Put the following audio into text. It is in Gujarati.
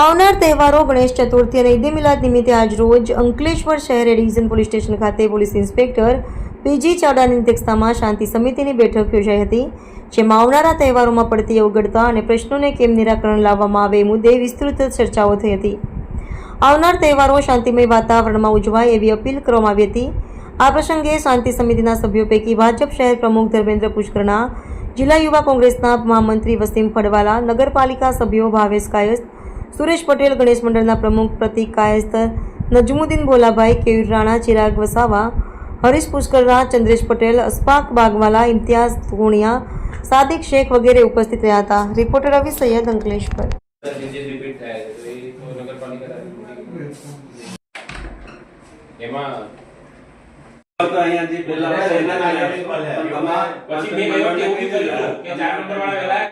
આવનાર તહેવારો ગણેશ ચતુર્થી અને ઈદ મિલાદ નિમિત્તે આજરોજ અંકલેશ્વર શહેર ડિવિઝન પોલીસ સ્ટેશન ખાતે પોલીસ ઇન્સ્પેક્ટર પીજી ચાવડાની અધ્યક્ષતામાં શાંતિ સમિતિની બેઠક યોજાઈ હતી, જેમાં આવનારા તહેવારોમાં પડતી અવગણતા અને પ્રશ્નોને કેમ નિરાકરણ લાવવામાં આવે એ મુદ્દે વિસ્તૃત ચર્ચાઓ થઈ હતી. આવનાર તહેવારો શાંતિમય વાતાવરણમાં ઉજવાય એવી અપીલ કરવામાં આવી હતી. આ પ્રસંગે શાંતિ સમિતિના સભ્યો પૈકી ભાજપ શહેર પ્રમુખ ધર્મેન્દ્ર પુષ્કરણા, જિલ્લા યુવા કોંગ્રેસના મહામંત્રી વસીમ ફળવાલા, નગરપાલિકા સભ્યો ભાવેશ કાયસ્થ, સુરેશ પટેલ, ગણેશ મંડળના પ્રમુખ પ્રતિક કાયસ્થ, નજમુદ્દીન ભોલાભાઈ, કેયુર રાણા, ચિરાગ વસાવા, હરીશ પુષ્કરણા, ચંદ્રેશ પટેલ, અશફાક બાગવાલા, ઇમ્તિયાઝ ધોણિયા, સાદિક શેખ વગેરે ઉપસ્થિત રહ્યા હતા. રિપોર્ટર રવિ સૈયદ, અંકલેશ્વર.